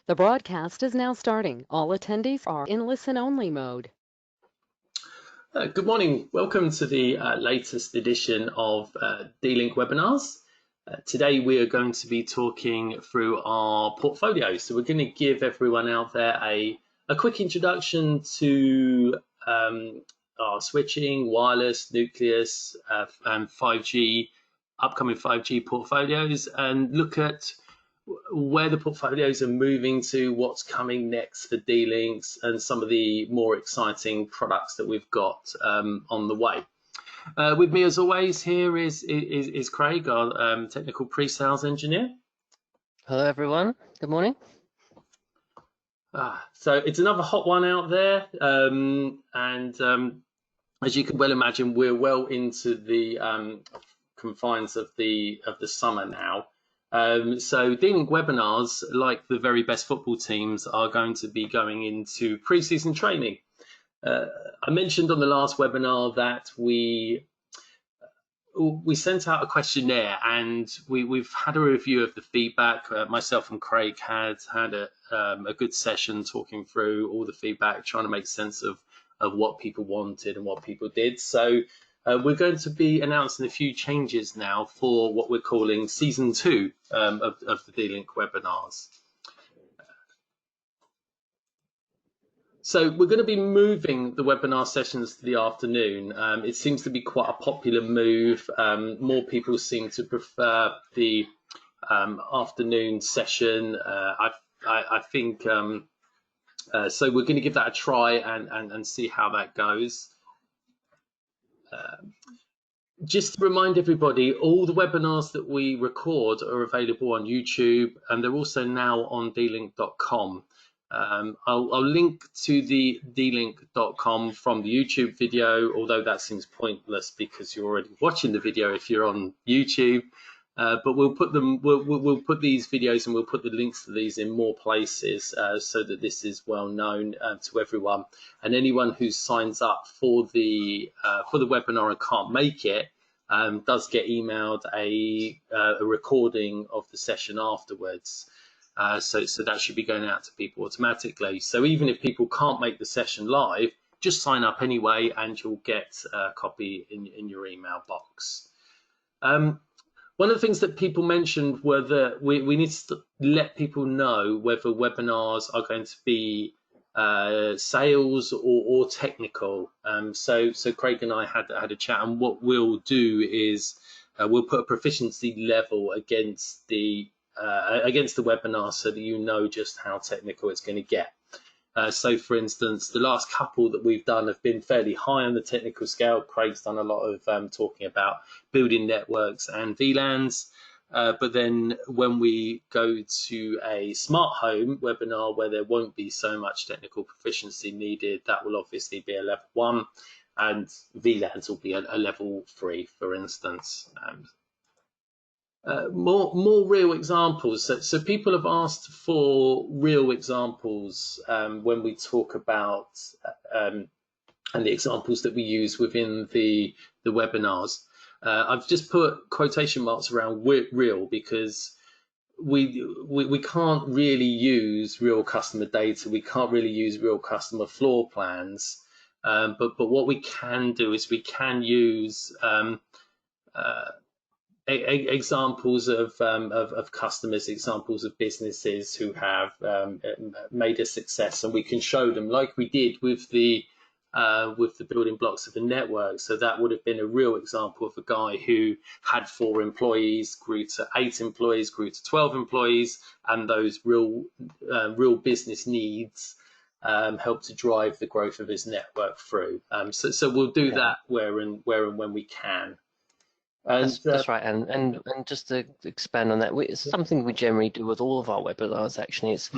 The broadcast is now starting. All attendees are in listen-only mode. Good morning. Welcome to the latest edition of D-Link webinars. Today we are going to be talking through our portfolio. So we're going to give everyone out there a quick introduction to our switching, wireless, Nucleus, and 5G, upcoming 5G portfolios, and look at where the portfolios are moving to, what's coming next for D-Links, and some of the more exciting products that we've got on the way. With me, as always, here is Craig, our technical pre-sales engineer. Hello, everyone. Good morning. So it's another hot one out there, as you can well imagine, we're well into the confines of the summer now. So D-Link webinars, like the very best football teams, are going to be going into pre-season training. I mentioned on the last webinar that we sent out a questionnaire, and we've had a review of the feedback. Myself and Craig had a good session talking through all the feedback, trying to make sense of what people wanted and what people did. So we're going to be announcing a few changes now for what we're calling Season 2 of the D-Link webinars. So we're going to be moving the webinar sessions to the afternoon. It seems to be quite a popular move. More people seem to prefer the afternoon session. I think so. We're going to give that a try and see how that goes. Just to remind everybody, all the webinars that we record are available on YouTube, and they're also now on dlink.com. I'll link to the dlink.com from the YouTube video, although that seems pointless because you're already watching the video if you're on YouTube. But we'll put these videos, and we'll put the links to these in more places so that this is well known to everyone. And anyone who signs up for the webinar and can't make it does get emailed a recording of the session afterwards. So that should be going out to people automatically. So even if people can't make the session live, just sign up anyway, and you'll get a copy in your email box. One of the things that people mentioned were that we need to let people know whether webinars are going to be sales or technical. So Craig and I had a chat, and what we'll do is we'll put a proficiency level against the webinar so that you know just how technical it's going to get. So, for instance, the last couple that we've done have been fairly high on the technical scale. Craig's done a lot of talking about building networks and VLANs. But then when we go to a smart home webinar where there won't be so much technical proficiency needed, that will obviously be a level 1, and VLANs will be a level 3, for instance. More real examples. So people have asked for real examples when we talk about and the examples that we use within the webinars. I've just put quotation marks around real because we can't really use real customer data. We can't really use real customer floor plans. But what we can do is we can use examples of customers, examples of businesses who have made a success, and we can show them, like we did with the building blocks of a network. So that would have been a real example of a guy who had 4 employees, grew to 8 employees, grew to 12 employees, and those real business needs helped to drive the growth of his network through. So we'll do that where and when we can. That's right, and just to expand on that, it's something we generally do with all of our webinars. Actually, it's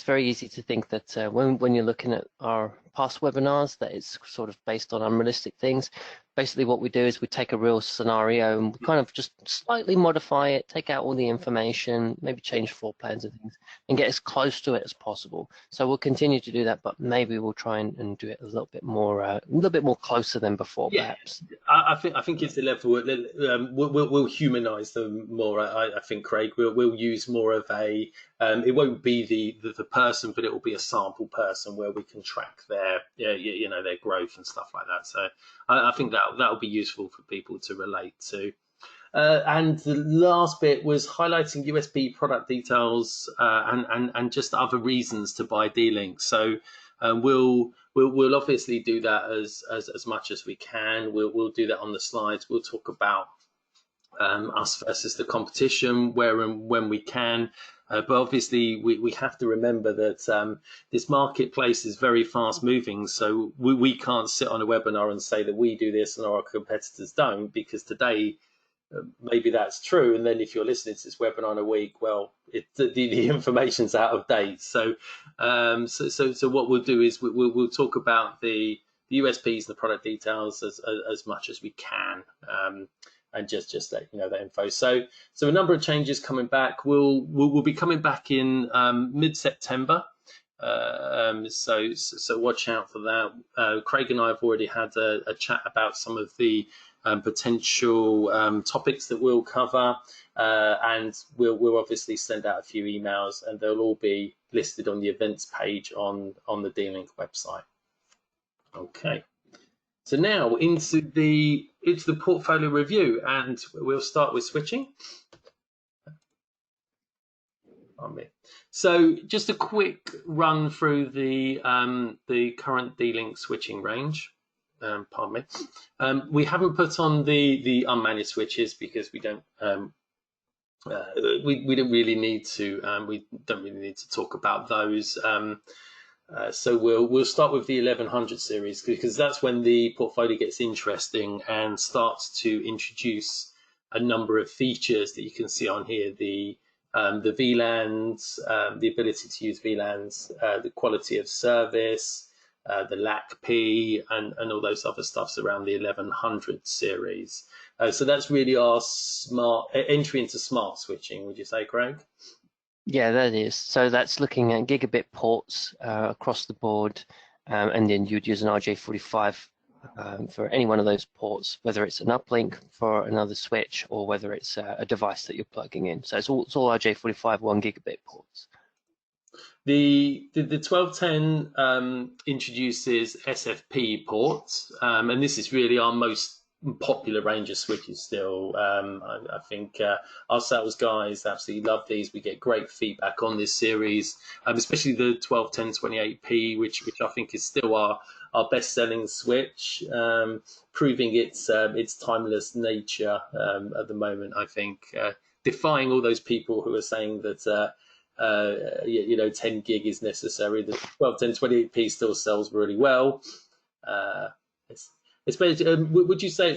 very easy to think that when you're looking at our past webinars, that it's sort of based on unrealistic things. basically what we do is we take a real scenario and we kind of just slightly modify it, take out all the information, maybe change floor plans and things, and get as close to it as possible. So we'll continue to do that, but maybe we'll try and do it a little bit more closer than before, perhaps. I think it's the level we'll humanise them more. I think, Craig, we'll use more of a it won't be the person, but it will be a sample person where we can track their their growth and stuff like that. So I think that'll be useful for people to relate to. And the last bit was highlighting USB product details and just other reasons to buy D-Link. So we'll obviously do that as much as we can. We'll do that on the slides. We'll talk about us versus the competition where and when we can. But obviously we have to remember that this marketplace is very fast moving. So we can't sit on a webinar and say that we do this and our competitors don't, because today maybe that's true, and then if you're listening to this webinar in a week, well, the information's out of date. So so what we'll do is we'll talk about the USPs and the product details as much as we can, and just let you know that info. So a number of changes coming back. We'll be coming back in mid-September. So watch out for that. Craig and I have already had a chat about some of the potential topics that we'll cover, and we'll obviously send out a few emails, and they'll all be listed on the events page on the D-Link website. Okay, so now into the portfolio review, and we'll start with switching. So just a quick run through the current D-Link switching range. Pardon me. We haven't put on the unmanaged switches because we don't really need to. We don't really need to talk about those. So we'll start with the 1100 series, because that's when the portfolio gets interesting and starts to introduce a number of features that you can see on here. The VLANs, the ability to use VLANs, the quality of service, the LACP, and all those other stuffs around the 1100 series. So that's really our smart entry into smart switching, would you say, Craig? Yeah, that is. So that's looking at gigabit ports across the board, and then you'd use an RJ45 for any one of those ports, whether it's an uplink for another switch or whether it's a device that you're plugging in. So it's all RJ45 1 gigabit ports. The 1210 introduces SFP ports, and this is really our most popular range of switches still. I think our sales guys absolutely love these. We get great feedback on this series, especially the 121028P, which I think is still our best-selling switch, proving its timeless nature at the moment. I think defying all those people who are saying that 10 gig is necessary. The 121028P still sells really well. Would you say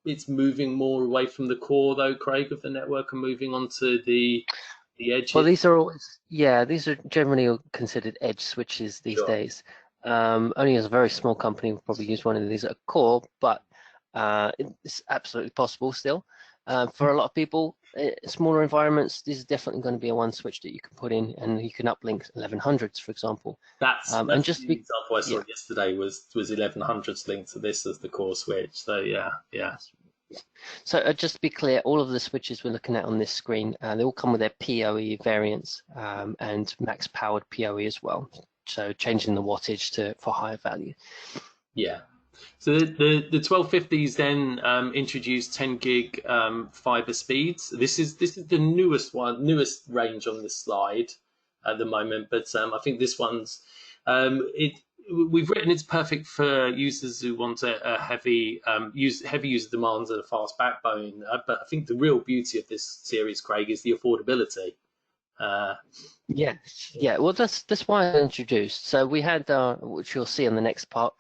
it's moving more away from the core though, Craig, of the network, and moving onto the edge? Well, these are generally considered edge switches these days. Only as a very small company will probably use one of these at a core, but it's absolutely possible still. For a lot of people, smaller environments, this is definitely going to be a one switch that you can put in, and you can uplink 1100s, for example. That's and just the example I saw yesterday was 1100s linked to this as the core switch. So yeah. So just to be clear, all of the switches we're looking at on this screen, they all come with their PoE variants and max powered PoE as well. So changing the wattage for higher value. Yeah. So the 1250s then introduced 10 gig fiber speeds. This is the newest range on this slide at the moment. But I think this one's we've written it's perfect for users who want a heavy user demands and a fast backbone. But I think the real beauty of this series, Craig, is the affordability. Yeah. Well, that's why I introduced. So we had, which you'll see on the next part,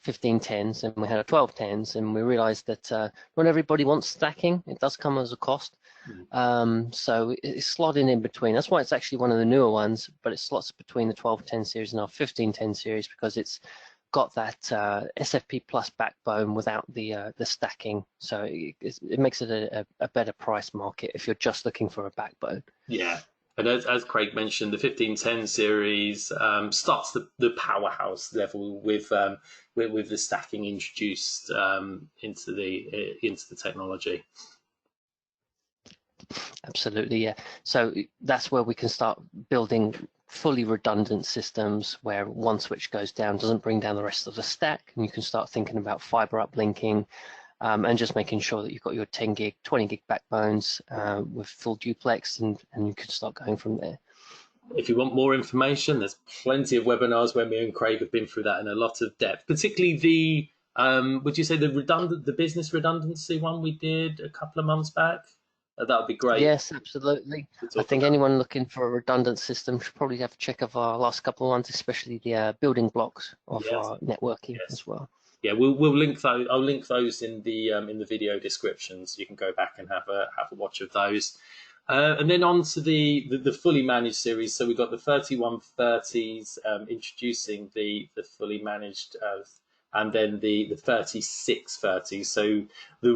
1510s, and we had a 1210s, and we realized that not everybody wants stacking. It does come as a cost. So it's slotting in between. That's why it's actually one of the newer ones, but it slots between the 1210 series and our 1510 series, because it's got that SFP plus backbone without the stacking, so it makes it a better price market if you're just looking for a backbone. Yeah. And as Craig mentioned, the 1510 series starts the powerhouse level with the stacking introduced into the technology. Absolutely, yeah. So that's where we can start building fully redundant systems where one switch goes down, doesn't bring down the rest of the stack, and you can start thinking about fiber uplinking and just making sure that you've got your 10 gig, 20 gig backbones with full duplex, and you can start going from there. If you want more information, there's plenty of webinars where me and Craig have been through that in a lot of depth, particularly the, would you say the business redundancy one we did a couple of months back? That would be great. Yes, absolutely. I think anyone looking for a redundant system should probably have a check of our last couple of ones, especially the building blocks of our networking as well. Yeah, we'll link those. I'll link those in the video description, so you can go back and have a watch of those. And then on to the fully managed series. So we've got the 3130s introducing the fully managed, and then the 3630s. So the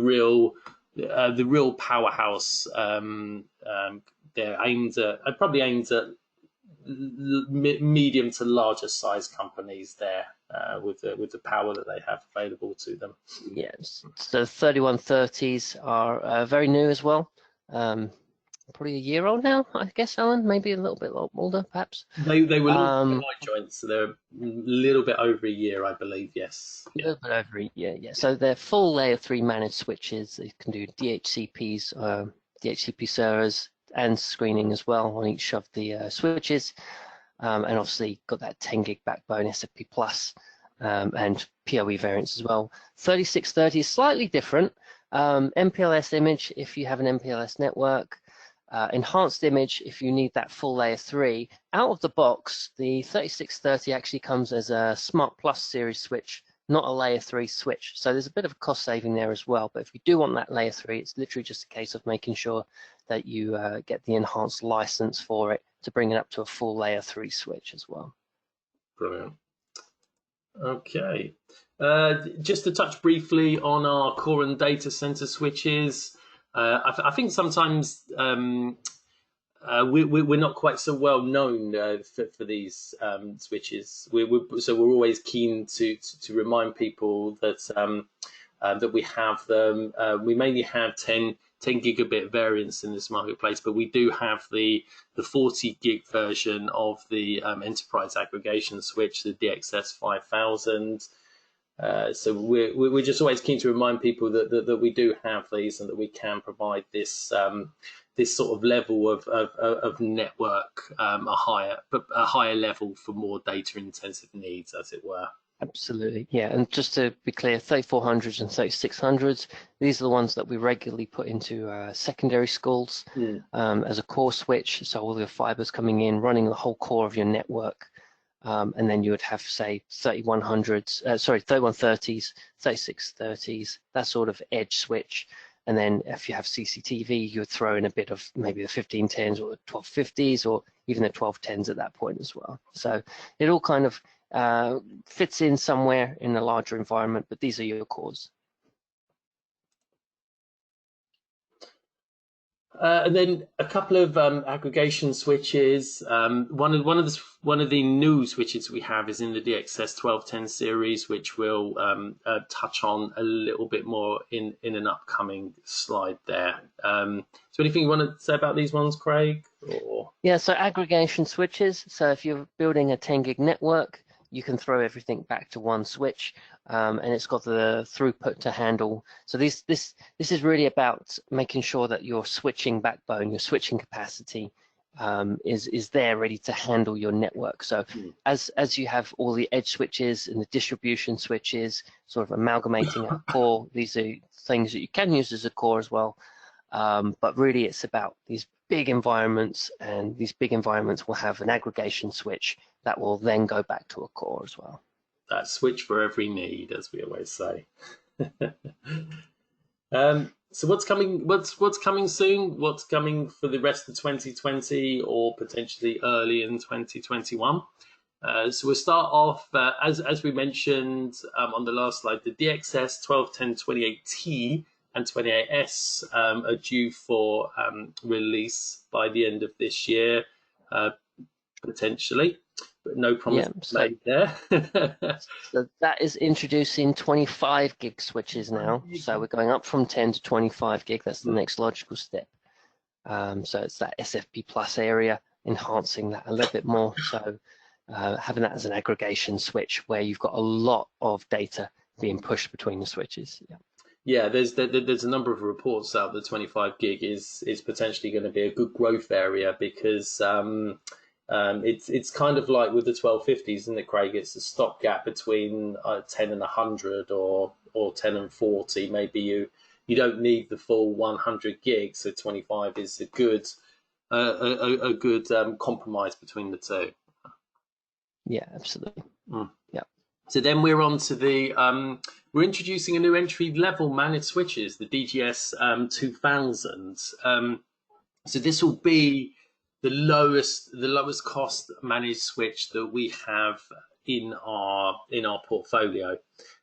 real powerhouse. They're aimed at medium to larger size companies there with the power that they have available to them. Yes, so 3130s are very new as well. Probably a year old now, I guess, Alan. Maybe a little bit older, perhaps. They were light joints, so they're a little bit over a year, I believe. Yes, a little bit over a year. Yeah. So they're full layer 3 managed switches. They can do DHCPs, DHCP servers, and screening as well on each of the switches. And obviously got that 10 gig backbone SFP plus and PoE variants as well. 3630 is slightly different. MPLS image if you have an MPLS network. Enhanced image if you need that full layer 3. Out of the box, the 3630 actually comes as a Smart Plus series switch, not a layer 3 switch. So there's a bit of a cost saving there as well. But if you do want that layer 3, it's literally just a case of making sure that you get the enhanced license for it to bring it up to a full layer 3 switch as well. Brilliant. Okay. Just to touch briefly on our core and data center switches. I think sometimes we're not quite so well known for these switches. So we're always keen to remind people that that we have them. We mainly have 10 gigabit variants in this marketplace, but we do have the 40 gig version of the enterprise aggregation switch, the DXS 5000. So we're just always keen to remind people that we do have these and that we can provide this this sort of level of network, a higher level for more data intensive needs, as it were. Absolutely, yeah. And just to be clear, 3400s and 3600s, these are the ones that we regularly put into secondary schools as a core switch. So all your fibers coming in, running the whole core of your network. And then you would have, say, 3130s, 3630s, that sort of edge switch. And then if you have CCTV, you would throw in a bit of maybe the 1510s or the 1250s or even the 1210s at that point as well. So it all kind of fits in somewhere in a larger environment, but these are your cores. And then a couple of aggregation switches. One of the new switches we have is in the DXS 1210 series, which we'll touch on a little bit more in an upcoming slide there. So anything you want to say about these ones, Craig? Or? Yeah, so aggregation switches. So if you're building a 10 gig network, you can throw everything back to one switch, and it's got the throughput to handle. So this is really about making sure that your switching backbone, your switching capacity, is there ready to handle your network. So as you have all the edge switches and the distribution switches sort of amalgamating a core, these are things that you can use as a core as well. But really it's about these big environments, and these big environments will have an aggregation switch that will then go back to a core as well. That switch for every need, as we always say. So what's coming? What's coming soon? What's coming for the rest of 2020 or potentially early in 2021? So we'll start off, as we mentioned on the last slide, the DXS 121028T and 28S are due for release by the end of this year, potentially, but no promise made there. So that is introducing 25 gig switches now. So we're going up from 10 to 25 gig. That's the next logical step. So it's that SFP plus area, enhancing that a little bit more. So having that as an aggregation switch where you've got a lot of data being pushed between the switches. Yeah, there's a number of reports out that 25 gig is potentially going to be a good growth area, because it's kind of like with the 1250s, isn't it, Craig? It's a stopgap between 10 and 100 or 10 and 40. Maybe you don't need the full 100 gigs, so 25 is a good compromise between the two. Yeah, absolutely. Yeah. So then we're on to we're introducing a new entry-level managed switches, the DGS 2000. So this will be the lowest cost managed switch that we have in our portfolio,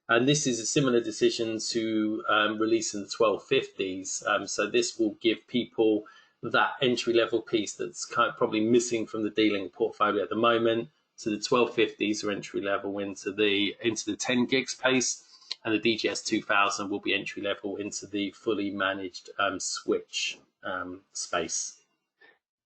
and this is a similar decision to releasing the 1250s. So this will give people that entry-level piece that's probably missing from the D-Link portfolio at the moment. So the 1250s are entry level into the 10 gig space, and the DGS 2000 will be entry level into the fully managed switch space.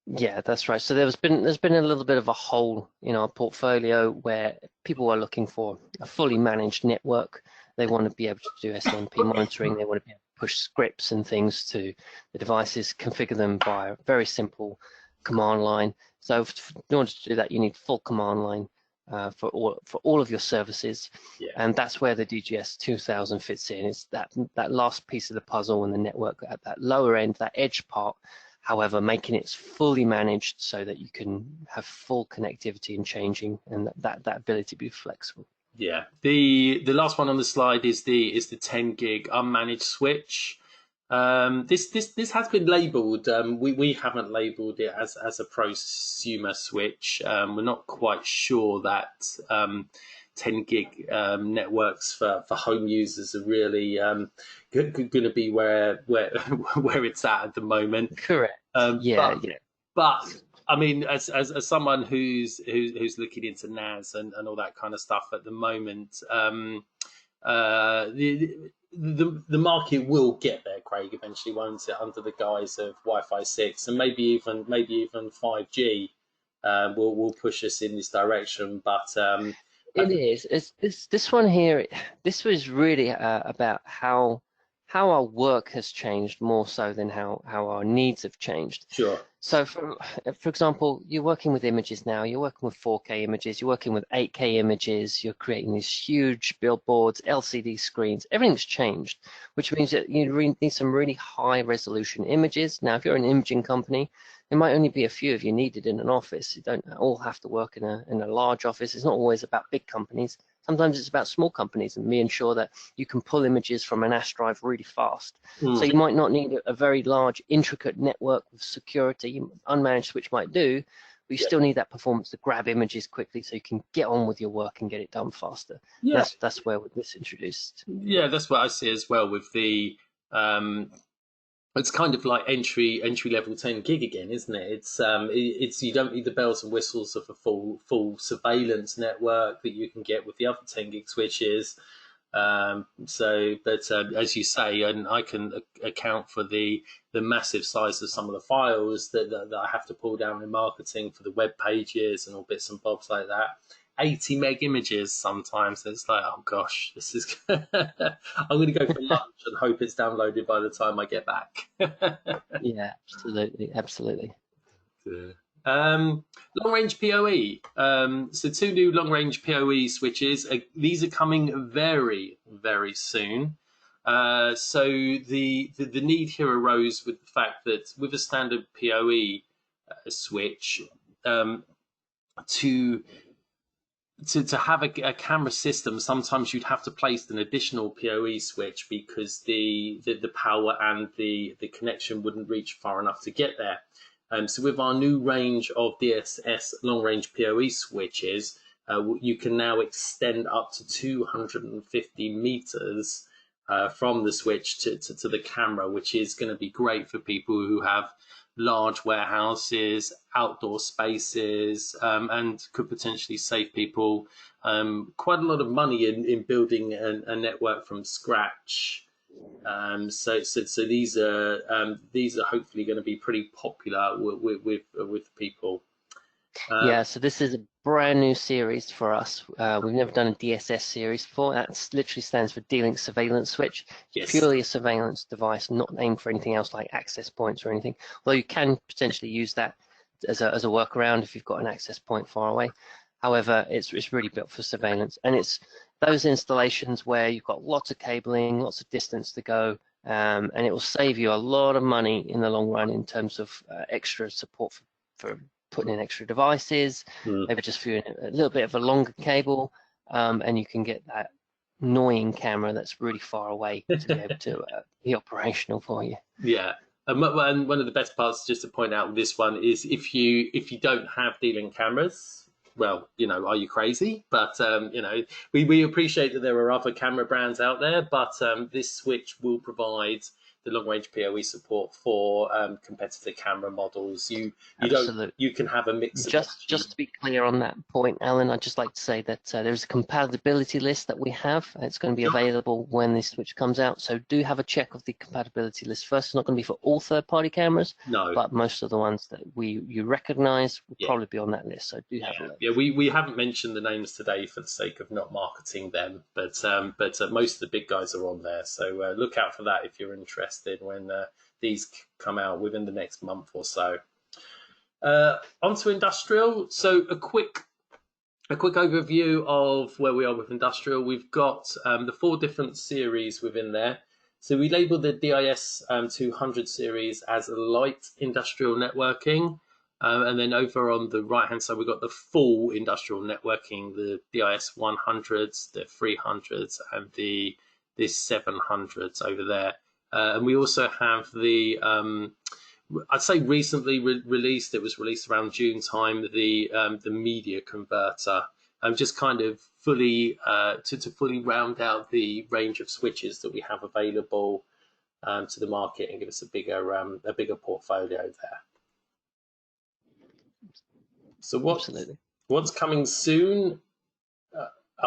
Yeah, that's right. So there's been a little bit of a hole in our portfolio where people are looking for a fully managed network. They want to be able to do SMP monitoring. They want to be able to push scripts and things to the devices, configure them by a very simple command line. So in order to do that, you need full command line for all of your services, and that's where the DGS 2000 fits in. It's that last piece of the puzzle in the network at that lower end, that edge part. However, making it fully managed so that you can have full connectivity and changing, and that ability to be flexible. Yeah, the last one on the slide is the 10 gig unmanaged switch. This has been labelled. We haven't labelled it as a prosumer switch. We're not quite sure that 10 gig networks for home users are really going to be where it's at the moment. Correct. But I mean, as someone who's looking into NAS and all that kind of stuff at the moment, the market will get there, Craig, eventually, won't it? Under the guise of Wi-Fi 6 and maybe even 5G will push us in this direction. But it is. It's this one here. This was really about how our work has changed more so than how our needs have changed. Sure. So for example, you're working with images now, you're working with 4K images, you're working with 8K images, you're creating these huge billboards, LCD screens, everything's changed, which means that you need some really high resolution images. Now, if you're an imaging company, there might only be a few of you needed in an office. You don't all have to work in a large office. It's not always about big companies. Sometimes it's about small companies and being sure that you can pull images from a NAS drive really fast. So you might not need a very large, intricate network with security. Unmanaged switch might do, but you still need that performance to grab images quickly so you can get on with your work and get it done faster. Yeah. That's where this introduced. Yeah, that's what I see as well with the it's kind of like entry level 10 gig again, isn't it? It's you don't need the bells and whistles of a full surveillance network that you can get with the other 10 gig switches. But as you say, and I can account for the massive size of some of the files that I have to pull down in marketing for the web pages and all bits and bobs like that. 80 meg images sometimes. It's like, oh gosh, this is I'm going to go for lunch and hope it's downloaded by the time I get back. Yeah, absolutely. Long range PoE. So 2 new long range PoE switches. These are coming very, very soon. So the need here arose with the fact that with a standard PoE switch, to have a camera system, sometimes you'd have to place an additional PoE switch because the power and the connection wouldn't reach far enough to get there. So with our new range of DSS long range PoE switches, you can now extend up to 250 meters from the switch to the camera, which is going to be great for people who have large warehouses, outdoor spaces, and could potentially save people quite a lot of money in building a network from scratch. So these are hopefully going to be pretty popular with people. Yeah, so this is a brand new series for us. We've never done a DSS series before. That literally stands for D-Link Surveillance Switch. It's Yes. purely a surveillance device, not aimed for anything else like access points or anything. Although you can potentially use that as a workaround if you've got an access point far away. However, it's really built for surveillance, and it's those installations where you've got lots of cabling, lots of distance to go, and it will save you a lot of money in the long run in terms of extra support for putting in extra devices, maybe just for a little bit of a longer cable, and you can get that annoying camera that's really far away to be able to be operational for you. Yeah. And one of the best parts, just to point out with this one, is if you don't have D-Link cameras, well, are you crazy? But we appreciate that there are other camera brands out there, but this switch will provide the long-range PoE support for competitor camera models. You can have a mix. Just to be clear on that point, Alan, I'd just like to say that there's a compatibility list that we have. It's going to be available when this switch comes out. So do have a check of the compatibility list first. It's not going to be for all third-party cameras, but most of the ones that you recognise will probably be on that list. So do have a look. Yeah, we haven't mentioned the names today for the sake of not marketing them, but most of the big guys are on there. So look out for that if you're interested when these come out within the next month or so. Onto industrial. So a quick overview of where we are with industrial. We've got the 4 different series within there. So we labeled the DIS 200 series as light industrial networking. And then over on the right-hand side, we've got the full industrial networking, the DIS 100s, the 300s, and the 700s over there. And we also have the, I'd say recently released, it was released around June time, the media converter, just kind of fully, to fully round out the range of switches that we have available to the market and give us a bigger portfolio there. So what's coming soon?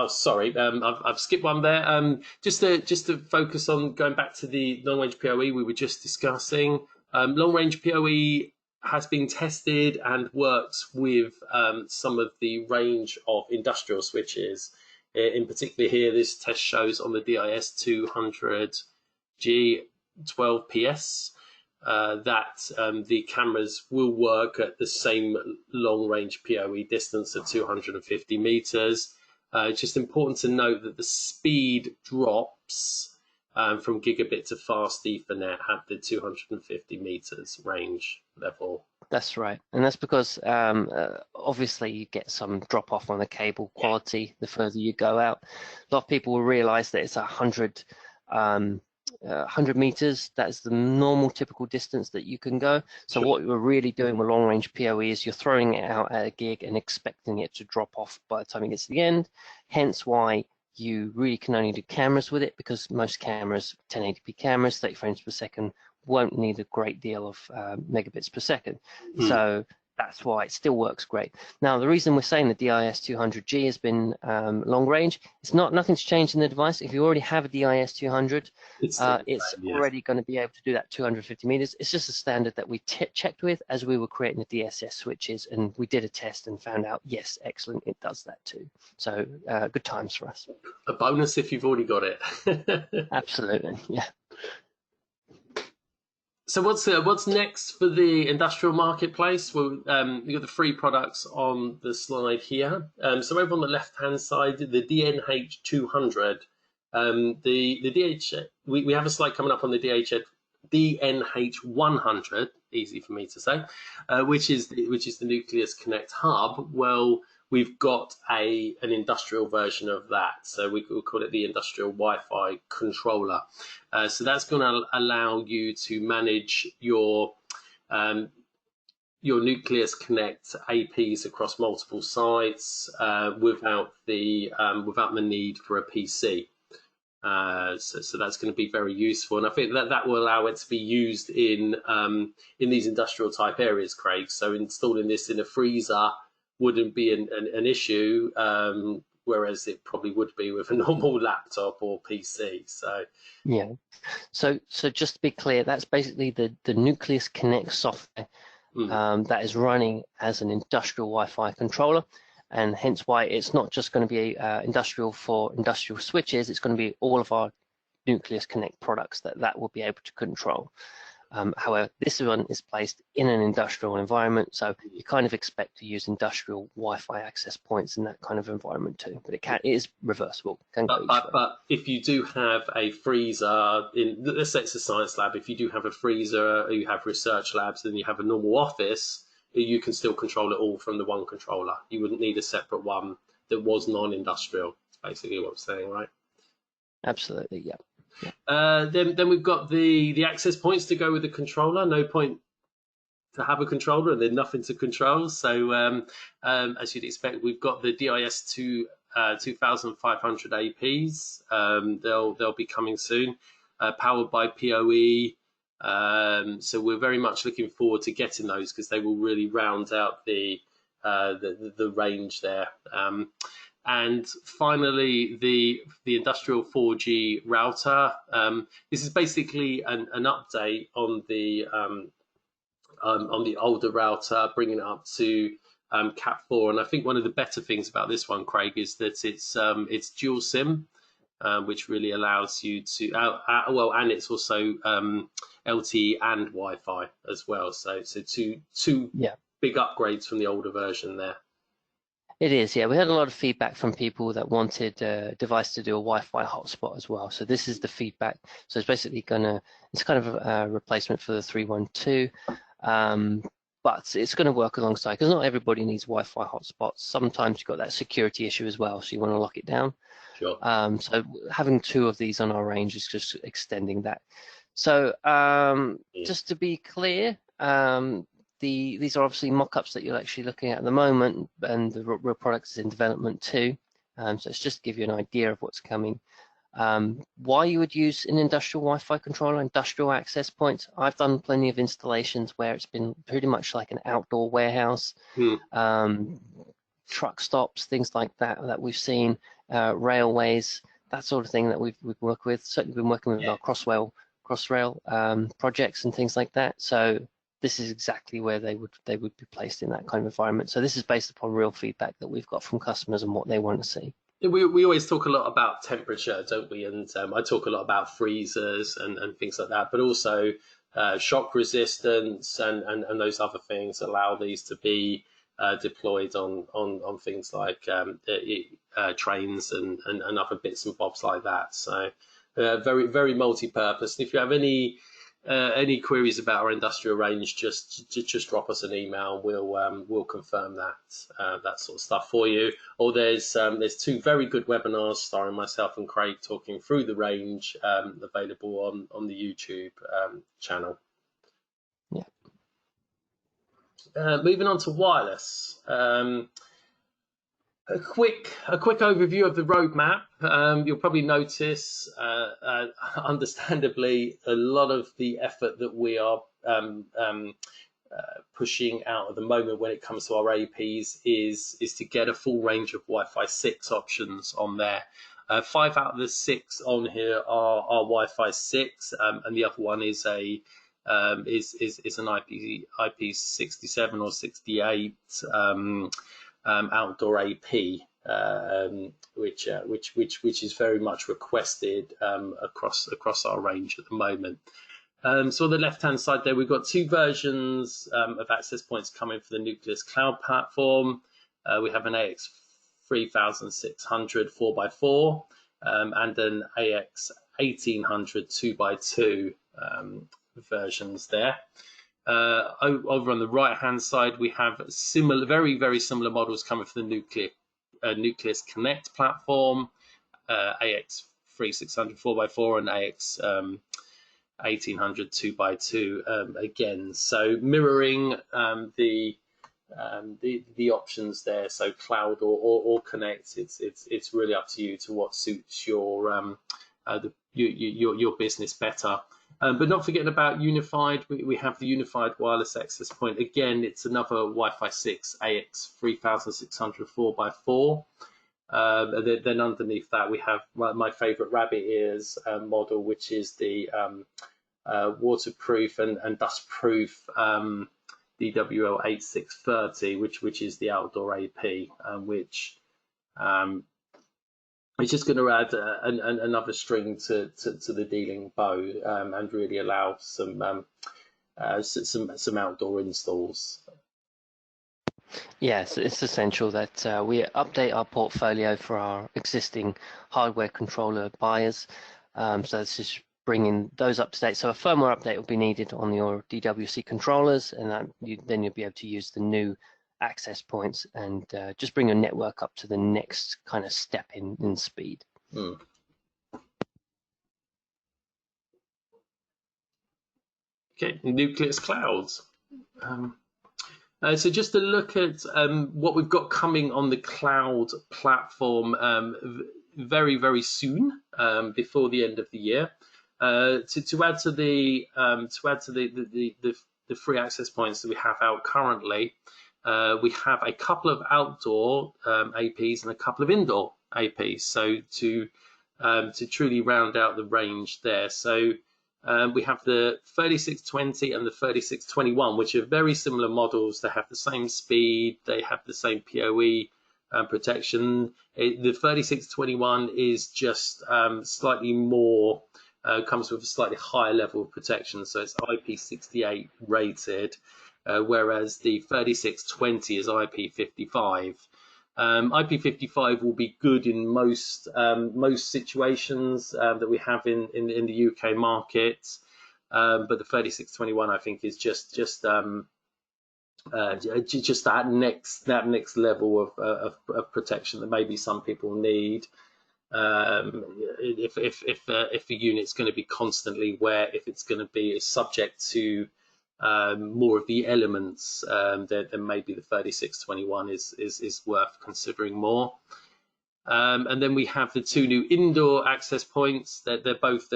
Sorry, I've skipped one there. Just to focus on going back to the long-range PoE we were just discussing. Long-range PoE has been tested and works with some of the range of industrial switches. In particular here, this test shows on the DIS 200G 12PS that the cameras will work at the same long-range PoE distance of 250 meters. It's just important to note that the speed drops from gigabit to fast Ethernet at the 250 meters range level. That's right, and that's because obviously you get some drop off on the cable quality the further you go out. A lot of people will realize that it's 100 meters. That's the normal typical distance that you can go. So what we're really doing with long range PoE is you're throwing it out at a gig and expecting it to drop off by the time it gets to the end. Hence why you really can only do cameras with it, because most cameras, 1080p cameras, 30 frames per second, won't need a great deal of megabits per second. So that's why it still works great. Now, the reason we're saying the DIS 200G has been long range, nothing's changed in the device. If you already have a DIS 200, it's already going to be able to do that 250 meters. It's just a standard that we checked with as we were creating the DSS switches, and we did a test and found out, yes, excellent, it does that too. So good times for us. A bonus if you've already got it. Absolutely, yeah. So what's next for the industrial marketplace? Well, you've got the 3 products on the slide here. So over on the left-hand side, the DNH200. We have a slide coming up on the DNH100, easy for me to say, which is the Nucleus Connect Hub. Well, we've got an industrial version of that, so we'll call it the industrial Wi-Fi controller. So that's going to allow you to manage your your Nucleus Connect APs across multiple sites without the need for a PC. So that's going to be very useful, and I think that will allow it to be used in these industrial type areas, Craig. So installing this in a freezer wouldn't be an issue, whereas it probably would be with a normal laptop or PC. So yeah. So just to be clear, that's basically the Nucleus Connect software that is running as an industrial Wi-Fi controller, and hence why it's not just going to be industrial for industrial switches. It's going to be all of our Nucleus Connect products that will be able to control. However, this one is placed in an industrial environment, so you kind of expect to use industrial Wi-Fi access points in that kind of environment too. But it is reversible. But if you do have a freezer let's say it's a science lab, if you do have a freezer, or you have research labs, and you have a normal office, you can still control it all from the one controller. You wouldn't need a separate one that was non-industrial. That's basically what I'm saying, right? Absolutely, yeah. Then we've got the access points to go with the controller. No point to have a controller and then nothing to control. So as you'd expect, we've got the DIS 2500 APs. They'll be coming soon, powered by PoE. So we're very much looking forward to getting those, because they will really round out the range there. And finally, the industrial 4G router. This is basically an update on the older router, bringing it up to Cat4. And I think one of the better things about this one, Craig, is that it's dual SIM, which really allows you to and it's also LTE and Wi-Fi as well. So two big upgrades from the older version there. It is, yeah. We had a lot of feedback from people that wanted a device to do a Wi-Fi hotspot as well. So this is the feedback. So it's basically it's kind of a replacement for the 312, but it's going to work alongside, because not everybody needs Wi-Fi hotspots. Sometimes you've got that security issue as well, so you want to lock it down. Sure. So having two of these on our range is just extending that. So just to be clear, these are obviously mock-ups that you're actually looking at the moment, and the real product is in development too. So it's just to give you an idea of what's coming. Why you would use an industrial Wi-Fi controller, industrial access points. I've done plenty of installations where it's been pretty much like an outdoor warehouse, truck stops, things like that we've seen, railways, that sort of thing that we've worked with. Certainly been working with our Crossrail projects and things like that. So this is exactly where they would be placed in that kind of environment. So this is based upon real feedback that we've got from customers and what they want to see. We always talk a lot about temperature, don't we? And I talk a lot about freezers and things like that, but also shock resistance and those other things allow these to be deployed on things like trains and other bits and bobs like that. So very, very multi-purpose. And if you have any queries about our industrial range, just drop us an email. We'll confirm that sort of stuff for you. Or there's two very good webinars starring myself and Craig talking through the range, available on the YouTube channel. Yeah. Moving on to wireless. A quick overview of the roadmap. You'll probably notice, understandably, a lot of the effort that we are pushing out at the moment when it comes to our APs is to get a full range of Wi-Fi 6 options on there. 5 out of the 6 on here are Wi-Fi 6, and the other one is an IP67 or 68. Outdoor AP, which is very much requested across our range at the moment. So on the left-hand side there, we've got two versions of access points coming for the Nucleus Cloud platform. We have an AX 3600 4x4 and an AX 1800 2x2 versions there. Over on the right-hand side, we have very, very similar models coming from the Nucleus Connect platform, AX 3600 4x4 and AX 1800 2x2 again. So mirroring the options there. So cloud or connect. It's really up to you to what suits your your business better. But not forgetting about unified, we have the unified wireless access point. Again, it's another Wi-Fi 6 AX 3600 4x4. Then underneath that, we have my favorite rabbit ears model, which is the waterproof and dust-proof DWL8630, which is the outdoor AP, which it's just going to add another string to the dealing bow and really allow some outdoor installs. Yes, it's essential that we update our portfolio for our existing hardware controller buyers. So this is bringing those up to date. So a firmware update will be needed on your DWC controllers, and then you'll be able to use the new access points and just bring your network up to the next kind of step in speed. Okay, Nucleus Clouds. So just to look at what we've got coming on the cloud platform very, very soon, before the end of the year. To add to the free access points that we have out currently, we have a couple of outdoor APs and a couple of indoor APs. So to truly round out the range there. So we have the 3620 and the 3621, which are very similar models. They have the same speed, they have the same PoE protection. The 3621 is just slightly more, comes with a slightly higher level of protection, so it's IP68 rated, whereas the 3620 is IP55. IP55 will be good in most situations that we have in the UK market, but the 3621 I think is just that next level of protection that maybe some people need. If the unit's going to be constantly wet, if it's going to be subject to more of the elements, then maybe the 3621 is worth considering more. And then we have the two new indoor access points. They're both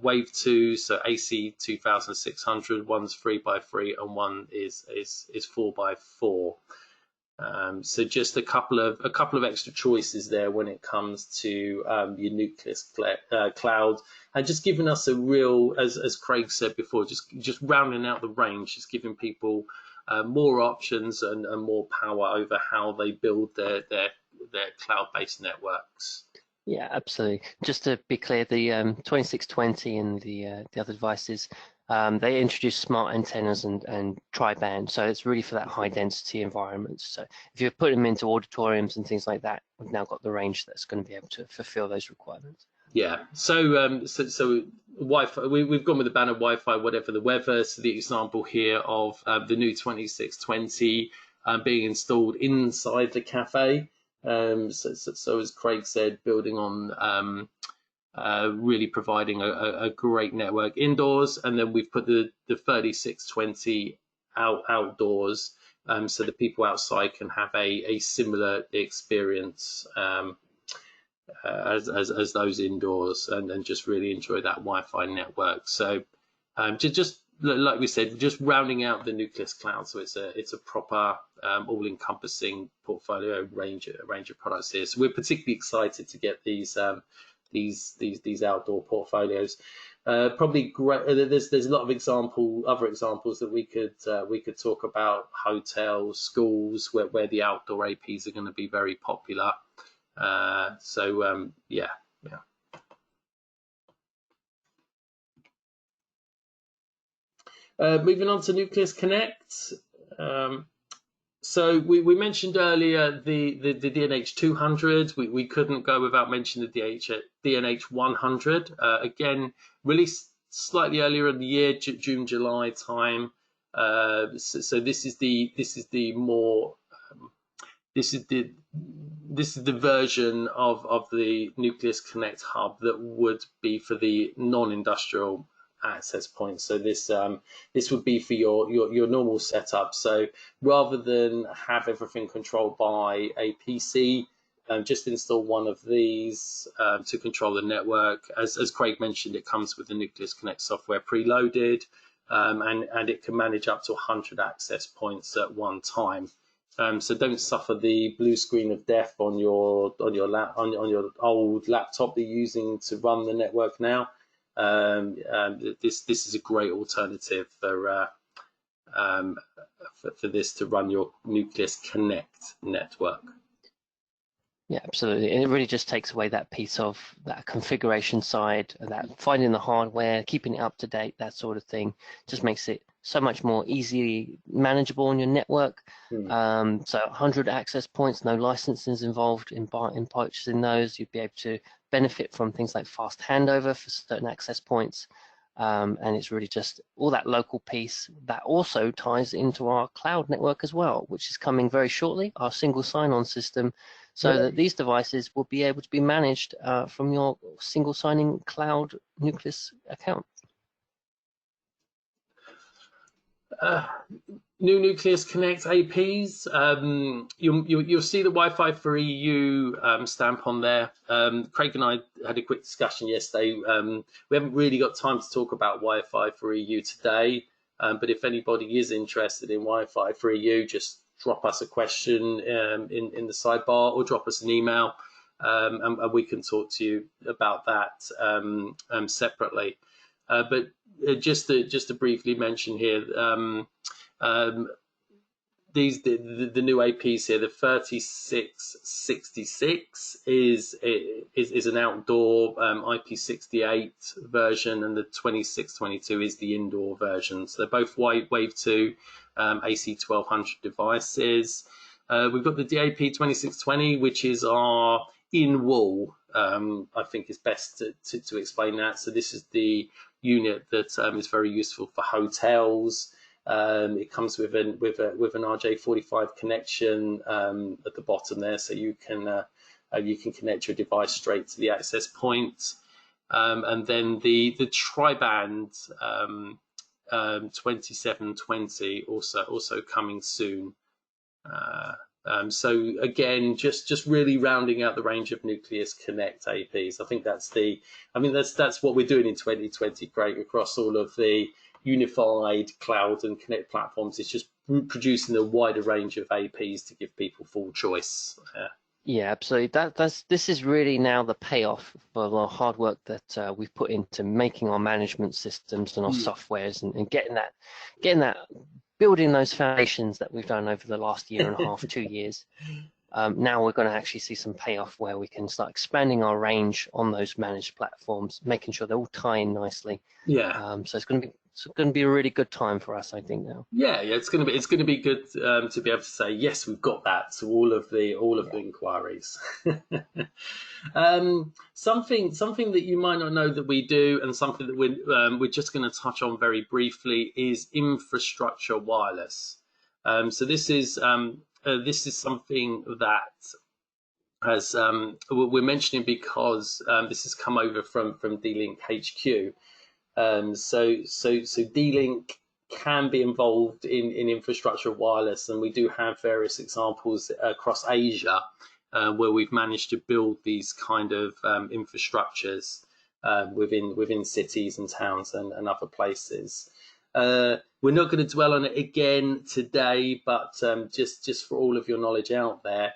Wave 2, so AC 2600. One's 3x3 and one is 4x4. So just a couple of extra choices there when it comes to your Nucleus Cloud, and just giving us a real, as Craig said before, just rounding out the range, just giving people more options and more power over how they build their cloud-based networks. Yeah, absolutely. Just to be clear, the 2620 and the other devices, they introduce smart antennas and tri-band, so it's really for that high density environment. So if you put them into auditoriums and things like that, we've now got the range that's going to be able to fulfill those requirements. Yeah, so Wi-Fi, we've gone with the banner Wi-Fi, whatever the weather. So the example here of the new 2620 being installed inside the cafe. So as Craig said, building on really providing a great network indoors, and then we've put the 3620 outdoors, so the people outside can have a similar experience as those indoors, and just really enjoy that Wi-Fi network. So just like we said, just rounding out the Nucleus Cloud, so it's a proper all-encompassing portfolio range of products here. So we're particularly excited to get these outdoor portfolios. Probably great. There's a lot of other examples that we could talk about. Hotels, schools, where the outdoor APs are going to be very popular. Yeah. Moving on to Nucleus Connect. So we mentioned earlier the DNH 200. We couldn't go without mentioning the DNH 100. Again, released slightly earlier in the year, June, July time. So this is the this is the version of the Nucleus Connect hub that would be for the non-industrial access points. So this would be for your normal setup. So rather than have everything controlled by a PC, just install one of these to control the network. As Craig mentioned, it comes with the Nucleus Connect software preloaded, and it can manage up to 100 access points at one time. So don't suffer the blue screen of death on your old laptop that you're using to run the network now. This is a great alternative for this to run your Nucleus Connect network. Yeah, absolutely. And it really just takes away that piece of that configuration side, that finding the hardware, keeping it up to date, that sort of thing. Just makes it so much more easily manageable on your network. So 100 access points, no licenses involved in purchasing those. You'd be able to benefit from things like fast handover for certain access points. And it's really just all that local piece that also ties into our cloud network as well, which is coming very shortly, our single sign-on system, so that these devices will be able to be managed from your single signing cloud Nucleus account. New Nucleus Connect APs. You'll see the Wi-Fi for EU stamp on there. Craig and I had a quick discussion yesterday. We haven't really got time to talk about Wi-Fi for EU today, but if anybody is interested in Wi-Fi for EU, just drop us a question in the sidebar or drop us an email, and we can talk to you about that separately. But just to briefly mention here, the new APs here, the 3666 is an outdoor IP68 version, and the 2622 is the indoor version. So they're both Wave 2 AC 1200 devices. We've got the DAP 2620, which is our in-wall. I think it's best to explain that. So this is the unit that is very useful for hotels. It comes with an RJ45 connection at the bottom there, so you can connect your device straight to the access point. And then the tri-band 2720 also coming soon. So again, just really rounding out the range of Nucleus Connect APs. I think that's what we're doing in 2020, Craig, across all of the unified cloud and connect platforms. It's just producing a wider range of APs to give people full choice. Yeah, absolutely. This is really now the payoff for the hard work that we've put into making our management systems and our softwares and getting that building those foundations that we've done over the last year and a half, 2 years. Now we're going to actually see some payoff where we can start expanding our range on those managed platforms, making sure they all tie in nicely. Yeah. So it's going to be a really good time for us, I think, now. Yeah, it's going to be good to be able to say yes, we've got that to all of the inquiries. Something that you might not know that we do, and something that we're just going to touch on very briefly, is infrastructure wireless. So this is something that has we're mentioning because this has come over from D-Link HQ. So D-Link can be involved in infrastructure wireless, and we do have various examples across Asia where we've managed to build these kind of infrastructures within cities and towns and other places. We're not going to dwell on it again today, but just for all of your knowledge out there,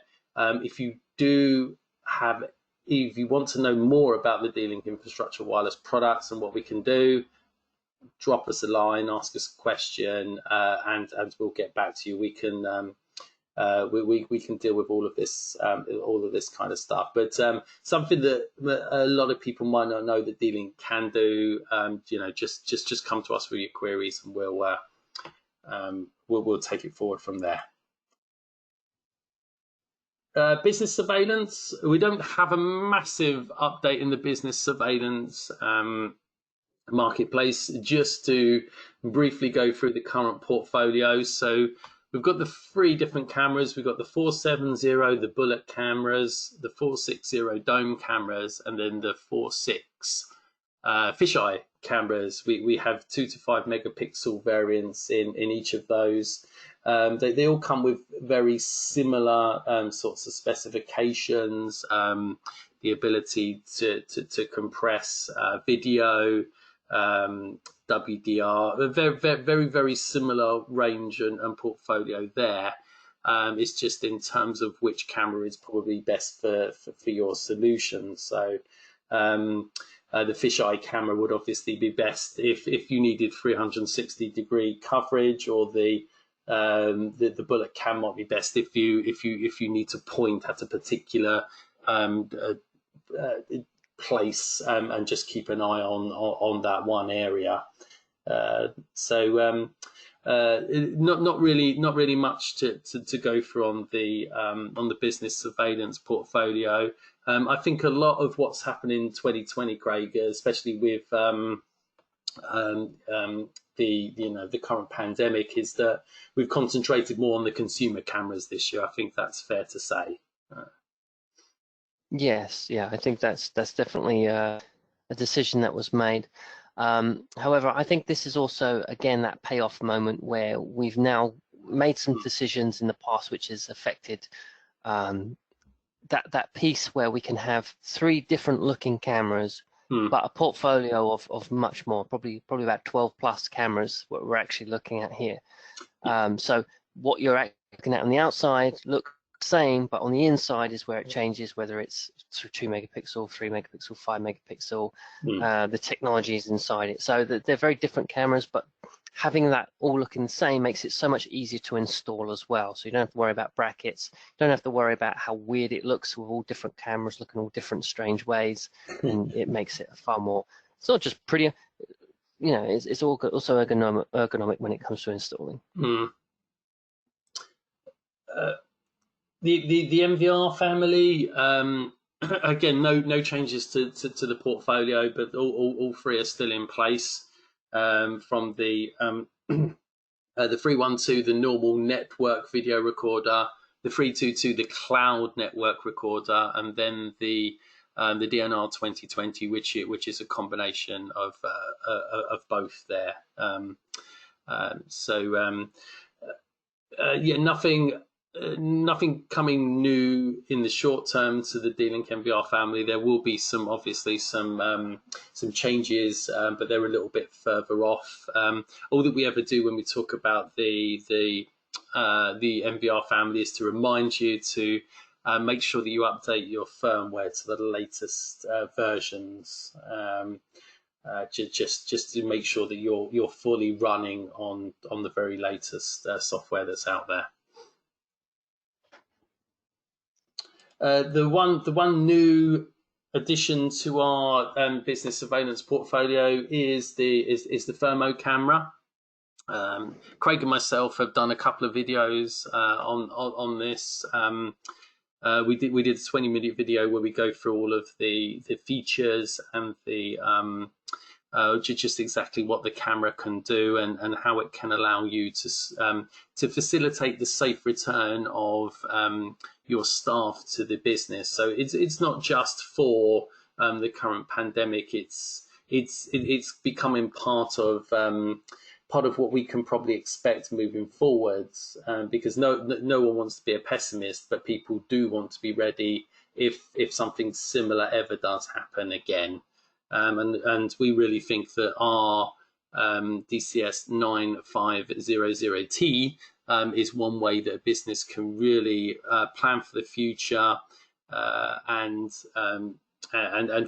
if you want to know more about the D-Link infrastructure wireless products and what we can do, drop us a line, ask us a question, and we'll get back to you. We can deal with all of this kind of stuff. But something that a lot of people might not know that D-Link can do, just come to us with your queries, and we'll take it forward from there. Business surveillance. We don't have a massive update in the business surveillance marketplace. Just to briefly go through the current portfolio. So we've got the 3 different cameras. We've got the 470, the bullet cameras, the 460 dome cameras, and then the 4.6 fisheye cameras. We have 2 to 5 megapixel variants in each of those. They all come with very similar sorts of specifications. The ability to compress video, WDR, a very similar range and portfolio there. It's just in terms of which camera is probably best for your solution. So the fisheye camera would obviously be best if you needed 360-degree coverage, or the bullet cam might be best if you need to point at a particular place and just keep an eye on that one area. Not really much to go through on the business surveillance portfolio. I think a lot of what's happened in 2020, Craig, especially with the current pandemic, is that we've concentrated more on the consumer cameras this year. I think that's fair to say. Yes, yeah, I think that's definitely a decision that was made. However, I think this is also, again, that payoff moment where we've now made some decisions in the past which has affected that piece where we can have 3 different looking cameras, but a portfolio of much more, probably about 12 plus cameras, what we're actually looking at here. So what you're looking at on the outside look same, but on the inside is where it changes, whether it's 2 megapixel, 3 megapixel, 5 megapixel, the technology is inside it. So they're very different cameras, but having that all looking the same makes it so much easier to install as well. So you don't have to worry about brackets, you don't have to worry about how weird it looks with all different cameras looking all different strange ways, and it makes it far more, it's not just prettier, you know, it's also ergonomic when it comes to installing. The MVR family, again, no changes to the portfolio, but all 3 are still in place. From the 312, the normal network video recorder, the 322, the cloud network recorder, and then the DNR 2020, which is a combination of both there. Yeah, nothing coming new in the short term to the D-Link MVR family. There will be obviously some changes, but they're a little bit further off. All that we ever do when we talk about the MVR family is to remind you to make sure that you update your firmware to the latest versions. Just to make sure that you're fully running on the very latest software that's out there. The one new addition to our business surveillance portfolio is the thermo camera. Craig and myself have done a couple of videos on this. We did a 20-minute video where we go through all of the features and the just exactly what the camera can do and how it can allow you to facilitate the safe return of your staff to the business. So it's not just for the current pandemic. It's becoming part of what we can probably expect moving forwards, because no one wants to be a pessimist, but people do want to be ready if something similar ever does happen again. And we really think that our DCS 9500T is one way that a business can really plan for the future and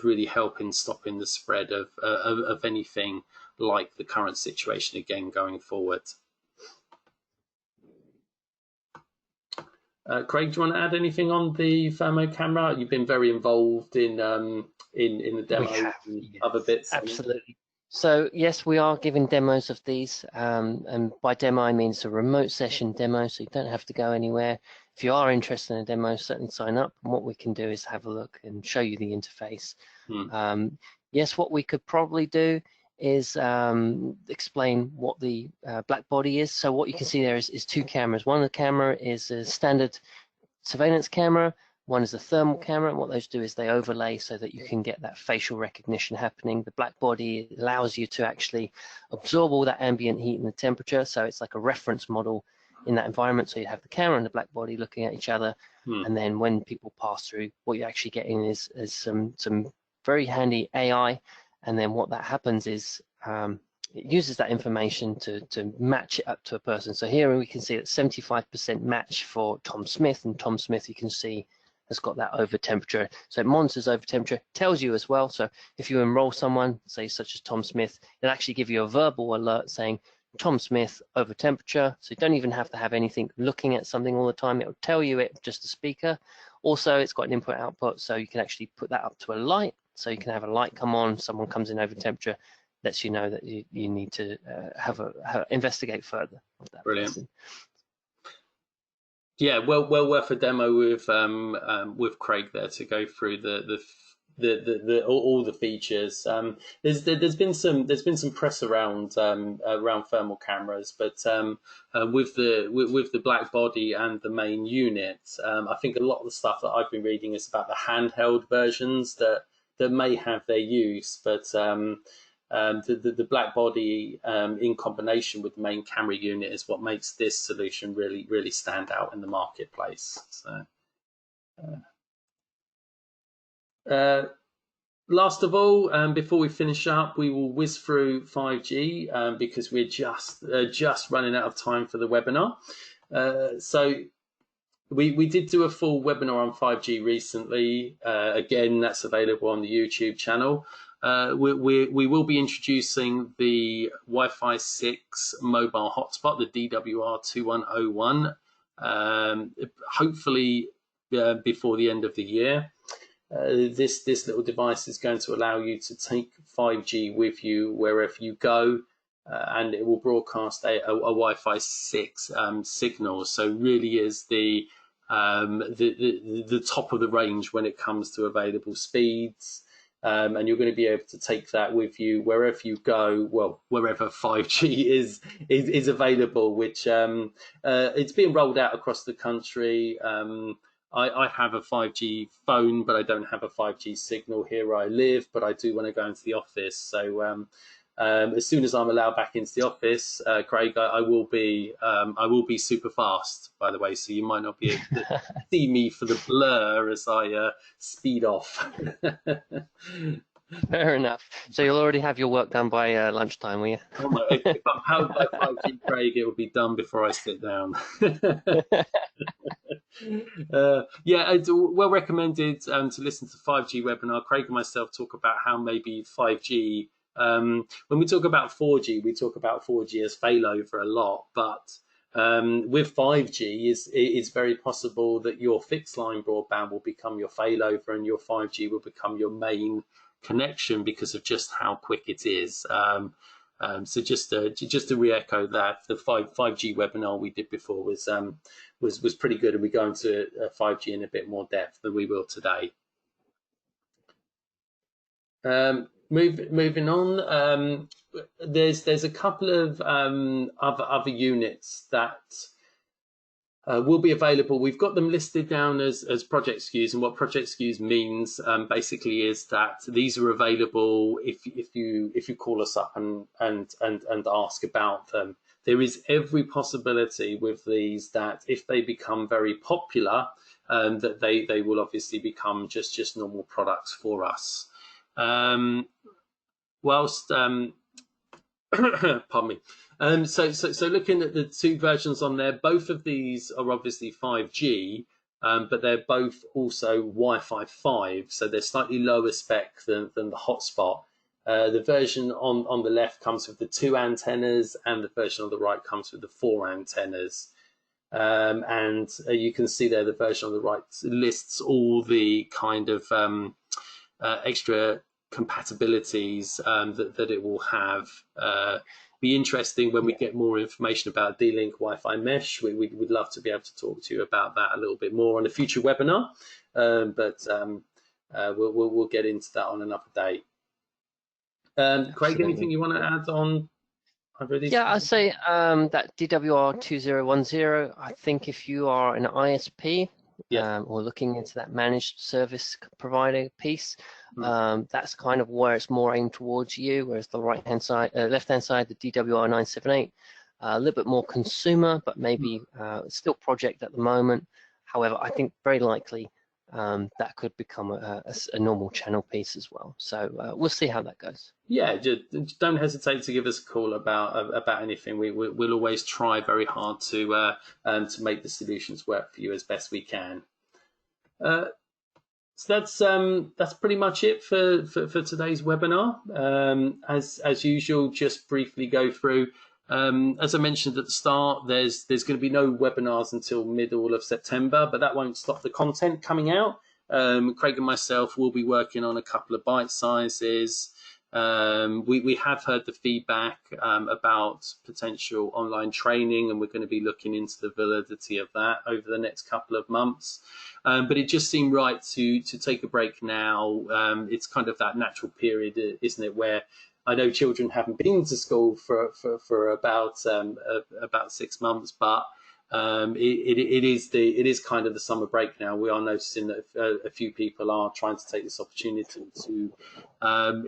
really help in stopping the spread of anything like the current situation again going forward. Craig, do you want to add anything on the thermo camera? You've been very involved in the demo and other bits. Absolutely. So yes, we are giving demos of these, and by demo I mean it's a remote session demo, so you don't have to go anywhere. If you are interested in a demo, certainly sign up, and what we can do is have a look and show you the interface. Yes, what we could probably do is explain what the black body is. So what you can see there is two cameras. One of the camera is a standard surveillance camera, one is a thermal camera, and what those do is they overlay so that you can get that facial recognition happening. The black body allows you to actually absorb all that ambient heat and the temperature, so it's like a reference model in that environment. So you have the camera and the black body looking at each other, and then when people pass through, what you're actually getting is some very handy AI, and then what that happens is it uses that information to match it up to a person. So here we can see that 75% match for Tom Smith, and Tom Smith, you can see, has got that over temperature. So it monitors over temperature, tells you as well. So if you enroll someone, say such as Tom Smith, it'll actually give you a verbal alert saying Tom Smith over temperature. So you don't even have to have anything looking at something all the time. It'll tell you it, just a speaker. Also, it's got an input output, so you can actually put that up to a light. So you can have a light come on, someone comes in over temperature, lets you know that you need to investigate further of that. Brilliant. Person. Yeah, well worth a demo with Craig there to go through all the features. There's been some press around thermal cameras, but with the black body and the main unit, I think a lot of the stuff that I've been reading is about the handheld versions that may have their use, but the black body in combination with the main camera unit is what makes this solution really stand out in the marketplace. So, last of all, before we finish up, we will whiz through 5G because we're just running out of time for the webinar. So we did do a full webinar on 5G recently. Again, that's available on the YouTube channel. We will be introducing the Wi-Fi 6 mobile hotspot, the DWR2101, hopefully before the end of the year. This little device is going to allow you to take 5G with you wherever you go, and it will broadcast a Wi-Fi 6 signal. So really is the top of the range when it comes to available speeds. And you're going to be able to take that with you wherever you go, well, wherever 5G is available, which it's being rolled out across the country. I have a 5G phone, but I don't have a 5G signal here where I live, but I do when I go into the office. So as soon as I'm allowed back into the office, Craig, I will be super fast, by the way, so you might not be able to see me for the blur as I speed off. Fair enough. So you'll already have your work done by lunchtime, will you? Oh my, if I'm powered by 5G, Craig, it will be done before I sit down. Yeah, it's well recommended to listen to 5G webinar. Craig and myself talk about how maybe 5G, when we talk about 4G, we talk about 4G as failover a lot, but with 5G, it's very possible that your fixed line broadband will become your failover and your 5G will become your main connection because of just how quick it is. So just to re-echo that, the 5G webinar we did before was pretty good, and we go into 5G in a bit more depth than we will today. Moving on, there's a couple of other units that will be available. We've got them listed down as Projectkus, and what Projectkus means basically is that these are available if you call us up and ask about them. There is every possibility with these that if they become very popular, that they will obviously become just normal products for us. Whilst pardon me. So looking at the two versions on there, both of these are obviously 5G, but they're both also Wi-Fi 5, so they're slightly lower spec than the Hotspot. The version on the left comes with the 2 antennas, and the version on the right comes with the 4 antennas. And you can see there the version on the right lists all the kind of extra compatibilities that it will have. Be interesting when we get more information about D-Link Wi-Fi mesh. We'd love to be able to talk to you about that a little bit more on a future webinar, but we'll get into that on another day. Craig, anything Absolutely. you want to add on either of these? Yeah, I'd say that DWR 2010, I think if you are an ISP Yes. or looking into that managed service provider piece, Mm. that's kind of where it's more aimed towards you, whereas the right-hand side, left-hand side, the DWR 978, a little bit more consumer, but maybe still project at the moment. However, I think very likely that could become a normal channel piece as well. So we'll see how that goes. Yeah, just don't hesitate to give us a call about anything. We'll always try very hard to make the solutions work for you as best we can. So that's pretty much it for today's webinar. As usual, just briefly go through. As I mentioned at the start, there's going to be no webinars until middle of September, but that won't stop the content coming out. Craig and myself will be working on a couple of bite sizes. We have heard the feedback about potential online training, and we're going to be looking into the validity of that over the next couple of months. But it just seemed right to take a break now. It's kind of that natural period, isn't it, where I know children haven't been to school for about 6 months, but it is kind of the summer break now. We are noticing that a few people are trying to take this opportunity to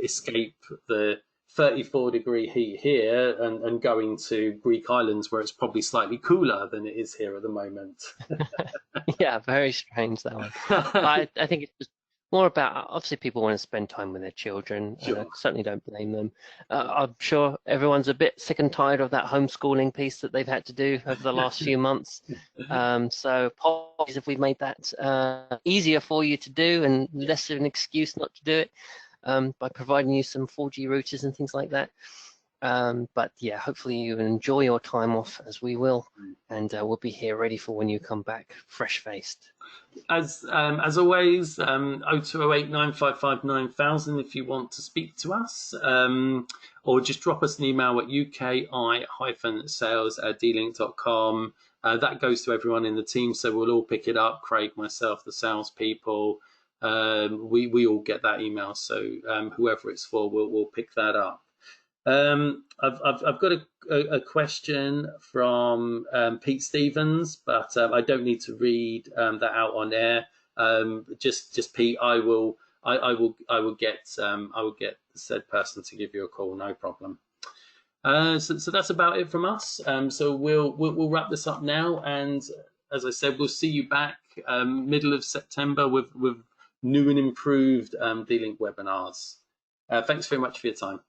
escape the 34-degree heat here and going to Greek islands, where it's probably slightly cooler than it is here at the moment. Yeah, very strange that one. I think it's just more about, obviously people want to spend time with their children, and I Sure. certainly don't blame them. I'm sure everyone's a bit sick and tired of that homeschooling piece that they've had to do over the last few months. So apologies if we've made that easier for you to do and less of an excuse not to do it by providing you some 4G routers and things like that. But yeah, hopefully you enjoy your time off, as we will, and we'll be here ready for when you come back, fresh-faced. As always, 0208 955 9000 if you want to speak to us, or just drop us an email at UKI-sales@dlink.com. That goes to everyone in the team, so we'll all pick it up. Craig, myself, the salespeople, we all get that email. So whoever it's for, we'll pick that up. I've got a question from Pete Stevens, but I don't need to read that out on air. Just Pete, I will get the said person to give you a call, no problem. So that's about it from us. So we'll wrap this up now, and as I said, we'll see you back middle of September with new and improved D-Link webinars. Thanks very much for your time.